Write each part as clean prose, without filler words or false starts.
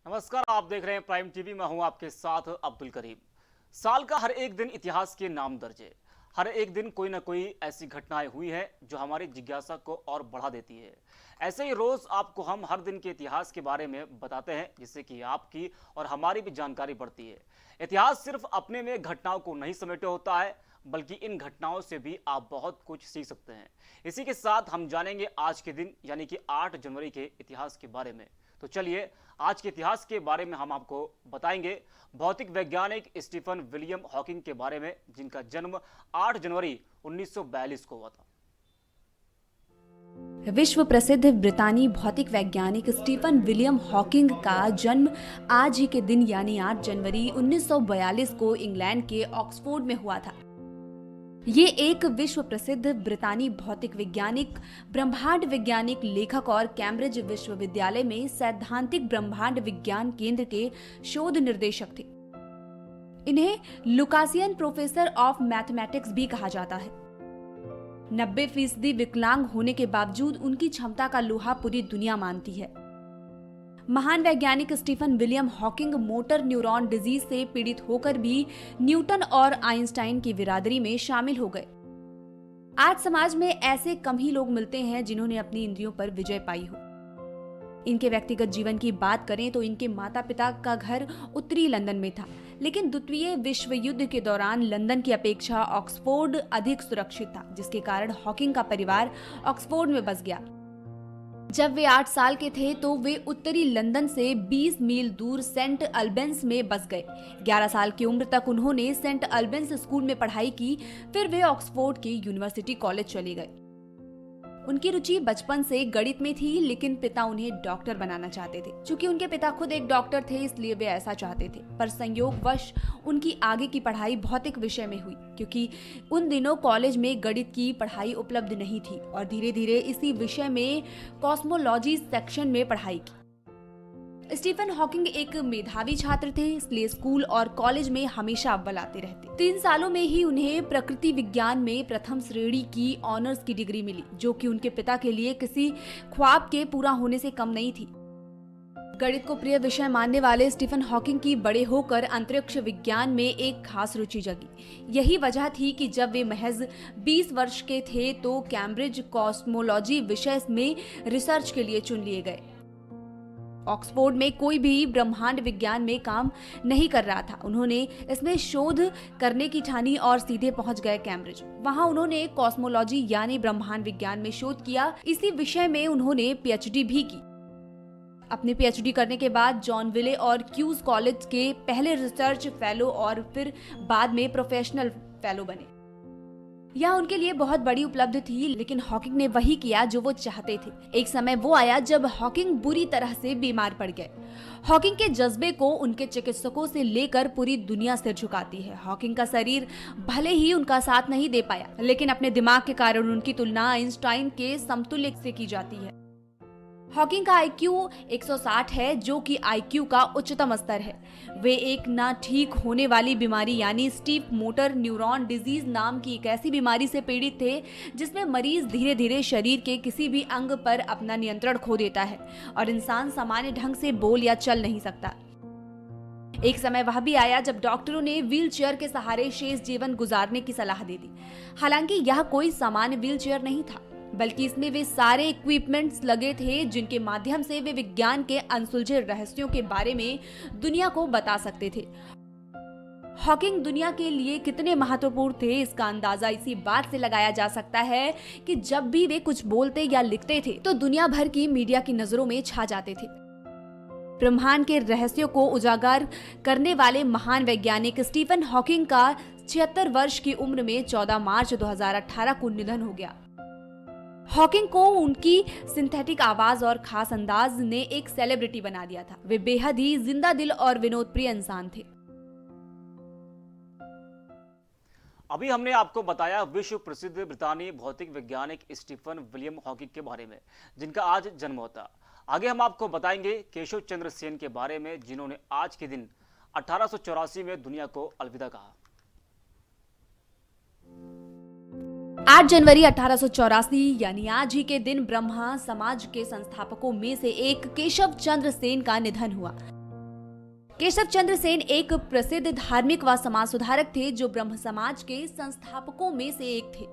नमस्कार, आप देख रहे हैं प्राइम टीवी। मैं हूं आपके साथ अब्दुल करीम। साल का हर एक दिन इतिहास के नाम दर्ज है। हर एक दिन कोई ना कोई ऐसी घटनाएं हुई है जो हमारी जिज्ञासा को और बढ़ा देती है। ऐसे ही रोज आपको हम हर दिन के इतिहास के बारे में बताते हैं, जिससे कि आपकी और हमारी भी जानकारी बढ़ती है। इतिहास सिर्फ अपने में घटनाओं को नहीं समेटे होता है, बल्कि इन घटनाओं से भी आप बहुत कुछ सीख सकते हैं। इसी के साथ हम जानेंगे आज के दिन यानी कि 8 जनवरी के इतिहास के बारे में। तो चलिए, आज के इतिहास के बारे में हम आपको बताएंगे भौतिक वैज्ञानिक स्टीफन विलियम हॉकिंग के बारे में, जिनका जन्म 8 जनवरी 1942 को हुआ था। विश्व प्रसिद्ध ब्रितानी भौतिक वैज्ञानिक स्टीफन विलियम हॉकिंग का जन्म आज ही के दिन यानी 8 जनवरी 1942 को इंग्लैंड के ऑक्सफोर्ड में हुआ था। ये एक विश्व प्रसिद्ध ब्रितानी भौतिक वैज्ञानिक, ब्रह्मांड वैज्ञानिक, लेखक और कैम्ब्रिज विश्वविद्यालय में सैद्धांतिक ब्रह्मांड विज्ञान केंद्र के शोध निर्देशक थे। इन्हें लुकासियन प्रोफेसर ऑफ मैथमेटिक्स भी कहा जाता है। 90% विकलांग होने के बावजूद उनकी क्षमता का लोहा पूरी दुनिया मानती है। महान वैज्ञानिक Stephen William Hawking motor neuron disease से पीड़ित होकर भी न्यूटन और आइंस्टाइन की बिरादरी में शामिल हो गए। आज समाज में ऐसे कम ही लोग मिलते हैं जिन्होंने अपनी इंद्रियों पर विजय पाई हो। इनके व्यक्तिगत जीवन की बात करें तो इनके माता पिता का घर उत्तरी लंदन में था, लेकिन द्वितीय विश्व युद्ध के दौरान लंदन की अपेक्षा ऑक्सफोर्ड अधिक सुरक्षित था, जिसके कारण हॉकिंग का परिवार ऑक्सफोर्ड में बस गया। जब वे 8 साल के थे तो वे उत्तरी लंदन से 20 मील दूर सेंट अल्बेंस में बस गए। 11 साल की उम्र तक उन्होंने सेंट अल्बेंस स्कूल में पढ़ाई की, फिर वे ऑक्सफोर्ड के यूनिवर्सिटी कॉलेज चले गए। उनकी रुचि बचपन से गणित में थी, लेकिन पिता उन्हें डॉक्टर बनाना चाहते थे। चूंकि उनके पिता खुद एक डॉक्टर थे, इसलिए वे ऐसा चाहते थे, पर संयोगवश उनकी आगे की पढ़ाई भौतिक विषय में हुई, क्योंकि उन दिनों कॉलेज में गणित की पढ़ाई उपलब्ध नहीं थी, और धीरे धीरे इसी विषय में कॉस्मोलॉजी सेक्शन में पढ़ाई की। स्टीफन हॉकिंग एक मेधावी छात्र थे, इसलिए स्कूल और कॉलेज में हमेशा अव्वल आते रहते। 3 सालों में ही उन्हें प्रकृति विज्ञान में प्रथम श्रेणी की ऑनर्स की डिग्री मिली, जो कि उनके पिता के लिए किसी ख्वाब के पूरा होने से कम नहीं थी। गणित को प्रिय विषय मानने वाले स्टीफन हॉकिंग की बड़े होकर अंतरिक्ष विज्ञान में एक खास रुचि जगी। यही वजह थी कि जब वे महज 20 वर्ष के थे तो कैम्ब्रिज कॉस्मोलॉजी विषय में रिसर्च के लिए चुन लिए गए। ऑक्सफोर्ड में कोई भी ब्रह्मांड विज्ञान में काम नहीं कर रहा था। उन्होंने इसमें शोध करने की ठानी और सीधे पहुंच गए कैम्ब्रिज। वहां उन्होंने कॉस्मोलॉजी यानी ब्रह्मांड विज्ञान में शोध किया। इसी विषय में उन्होंने पीएचडी भी की। अपने पीएचडी करने के बाद जॉन विले और क्यूज कॉलेज के पहले रिसर्च फेलो और फिर बाद में प्रोफेशनल फेलो बने। यह उनके लिए बहुत बड़ी उपलब्धि थी, लेकिन हॉकिंग ने वही किया जो वो चाहते थे। एक समय वो आया जब हॉकिंग बुरी तरह से बीमार पड़ गए। हॉकिंग के जज्बे को उनके चिकित्सकों से लेकर पूरी दुनिया सिर झुकाती है। हॉकिंग का शरीर भले ही उनका साथ नहीं दे पाया, लेकिन अपने दिमाग के कारण उनकी तुलना आइंस्टाइन के समतुल्य से की जाती है। हॉकिंग का आईक्यू 160 है, जो कि आईक्यू का उच्चतम स्तर है। वे एक ना ठीक होने वाली बीमारी यानी स्टीफ मोटर न्यूरॉन डिजीज नाम की एक ऐसी बीमारी से पीड़ित थे, जिसमें मरीज धीरे धीरे शरीर के किसी भी अंग पर अपना नियंत्रण खो देता है और इंसान सामान्य ढंग से बोल या चल नहीं सकता। एक समय वह भी आया जब डॉक्टरों ने व्हीलचेयर के सहारे शेष जीवन गुजारने की सलाह दे दी। हालांकि यह कोई सामान्य व्हीलचेयर नहीं था, बल्कि इसमें वे सारे इक्विपमेंट्स लगे थे जिनके माध्यम से वे विज्ञान के अनसुलझे रहस्यों के बारे में दुनिया को बता सकते थे। हॉकिंग दुनिया के लिए कितने महत्वपूर्ण थे, इसका अंदाजा इसी बात से लगाया जा सकता है कि जब भी वे कुछ बोलते या लिखते थे तो दुनिया भर की मीडिया की नजरों में छा जाते थे। ब्रह्मांड के रहस्यों को उजागर करने वाले महान वैज्ञानिक स्टीफन हॉकिंग का 76 वर्ष की उम्र में 14 मार्च 2018 को निधन हो गया। हॉकिंग को उनकी सिंथेटिक आवाज और खास अंदाज ने एक सेलिब्रिटी बना दिया था। वे बेहद ही जिंदा दिल और विनोदप्रिय इंसान थे। अभी हमने आपको बताया विश्व प्रसिद्ध ब्रितानी भौतिक वैज्ञानिक स्टीफन विलियम हॉकिंग के बारे में, जिनका आज जन्म होता। आगे हम आपको बताएंगे केशव चंद्र सेन के बारे में, जिन्होंने आज के दिन 1884 में दुनिया को अलविदा कहा। 8 जनवरी 1884 यानी आज ही के दिन ब्रह्मा समाज के संस्थापकों में से एक केशव चंद्र सेन का निधन हुआ। केशव चंद्र सेन एक प्रसिद्ध धार्मिक व समाज सुधारक थे जो ब्रह्म समाज के संस्थापकों में से एक थे।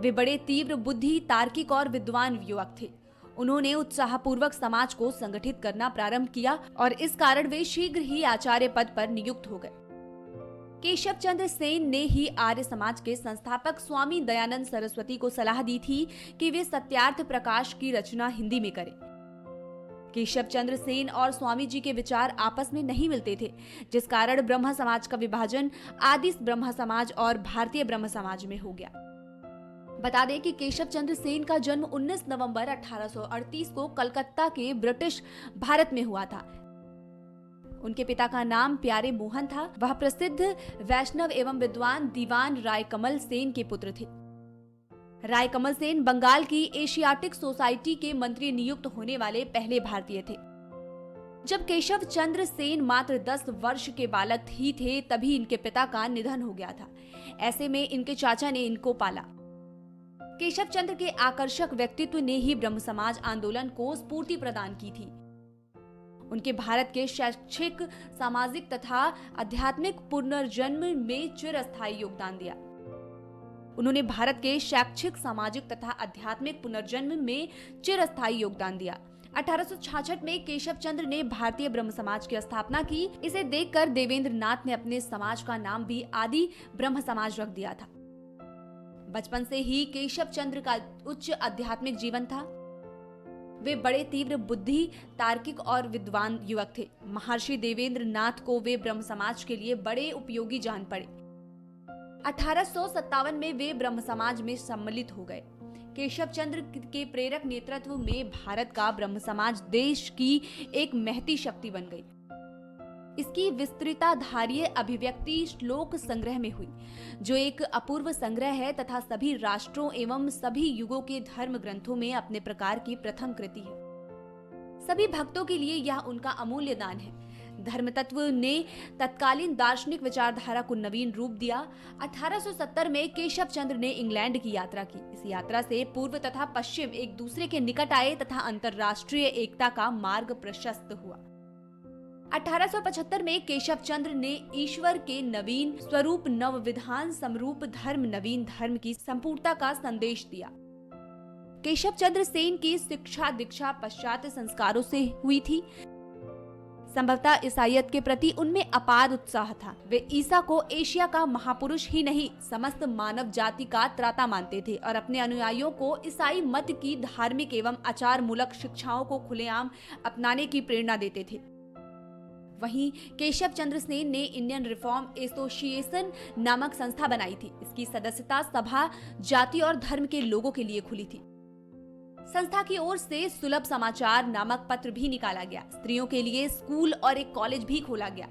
वे बड़े तीव्र बुद्धि, तार्किक और विद्वान युवक थे। उन्होंने उत्साहपूर्वक समाज को संगठित करना प्रारंभ किया और इस कारण वे शीघ्र ही आचार्य पद पर नियुक्त हो गए। केशव चंद्र सेन ने ही आर्य समाज के संस्थापक स्वामी दयानंद सरस्वती को सलाह दी थी कि वे सत्यार्थ प्रकाश की रचना हिंदी में करें। केशव चंद्र सेन और स्वामी जी के विचार आपस में नहीं मिलते थे, जिस कारण ब्रह्म समाज का विभाजन आदि ब्रह्म समाज और भारतीय ब्रह्म समाज में हो गया। बता दें कि केशव चंद्र सेन का जन्म 19 नवंबर 1838 को कलकत्ता के ब्रिटिश भारत में हुआ था। उनके पिता का नाम प्यारे मोहन था। वह प्रसिद्ध वैष्णव एवं विद्वान दीवान राय कमल सेन के पुत्र थे। राय कमल सेन बंगाल की एशियाटिक सोसाइटी के मंत्री नियुक्त होने वाले पहले भारतीय थे। जब केशव चंद्र सेन मात्र 10 वर्ष के बालक ही थे, तभी इनके पिता का निधन हो गया था। ऐसे में इनके चाचा ने इनको पाला। केशव चंद्र के आकर्षक व्यक्तित्व ने ही ब्रह्म समाज आंदोलन को स्फूर्ति प्रदान की थी। उनके भारत के शैक्षिक, सामाजिक तथा आध्यात्मिक पुनर्जन्म में चिरस्थायी योगदान दिया। उन्होंने भारत के शैक्षिक, सामाजिक तथा आध्यात्मिक पुनर्जन्म में चिरस्थायी योगदान दिया। 1866 में केशव चंद्र ने भारतीय ब्रह्म समाज की स्थापना की। इसे देखकर देवेंद्र नाथ ने अपने समाज का नाम भी आदि ब्रह्म समाज रख दिया था। बचपन से ही केशव चंद्र का उच्च आध्यात्मिक जीवन था। वे बड़े तीव्र बुद्धि, तार्किक और विद्वान युवक थे। महर्षि देवेंद्र नाथ को वे ब्रह्म समाज के लिए बड़े उपयोगी जान पड़े। 1857 में वे ब्रह्म समाज में सम्मिलित हो गए। केशव चंद्र के प्रेरक नेतृत्व में भारत का ब्रह्म समाज देश की एक महती शक्ति बन गई। इसकी विस्तृताधारीय अभिव्यक्ति श्लोक संग्रह में हुई, जो एक अपूर्व संग्रह है तथा सभी राष्ट्रों एवं सभी युगों के धर्म ग्रंथों में अपने प्रकार की प्रथम कृति है। सभी भक्तों के लिए यह उनका अमूल्य दान है। धर्म तत्व ने तत्कालीन दार्शनिक विचारधारा को नवीन रूप दिया। 1870 में केशव चंद्र ने इंग्लैंड की यात्रा की। इस यात्रा से पूर्व तथा पश्चिम एक दूसरे के निकट आए तथा अंतर्राष्ट्रीय एकता का मार्ग प्रशस्त हुआ। 1875 में केशव चंद्र ने ईश्वर के नवीन स्वरूप, नव विधान, समरूप धर्म, नवीन धर्म की संपूर्णता का संदेश दिया। केशव चंद्र सेन की शिक्षा दीक्षा पाश्चात्य संस्कारों से हुई थी। संभवतः ईसाईयत के प्रति उनमें अपार उत्साह था। वे ईसा को एशिया का महापुरुष ही नहीं, समस्त मानव जाति का त्राता मानते थे और अपने अनुयायियों को ईसाई मत की धार्मिक एवं आचार मूलक शिक्षाओं को खुलेआम अपनाने की प्रेरणा देते थे। वहीं केशव चंद्र सेन ने इंडियन रिफॉर्म एसोसिएशन नामक संस्था बनाई थी। इसकी सदस्यता सभा, जाति और धर्म के लोगों के लिए खुली थी। संस्था की ओर से सुलभ समाचार नामक पत्र भी निकाला गया। स्त्रियों के लिए स्कूल और एक कॉलेज भी खोला गया।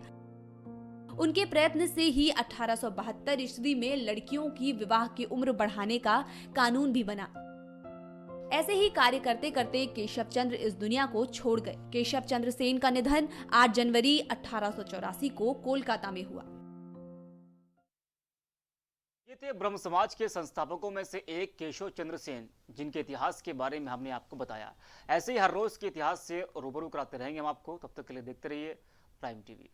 उनके प्रयत्न से ही 1872 ईस्वी में लड़कियों की विवाह की उम्र बढ़ाने का कानून भी बना। ऐसे ही कार्य करते करते केशव चंद्र इस दुनिया को छोड़ गए। केशव चंद्र सेन का निधन 8 जनवरी 1884 को कोलकाता में हुआ। ये थे ब्रह्म समाज के संस्थापकों में से एक केशव चंद्र सेन, जिनके इतिहास के बारे में हमने आपको बताया। ऐसे ही हर रोज के इतिहास से रूबरू कराते रहेंगे हम आपको। तब तक के लिए देखते रहिए प्राइम टीवी।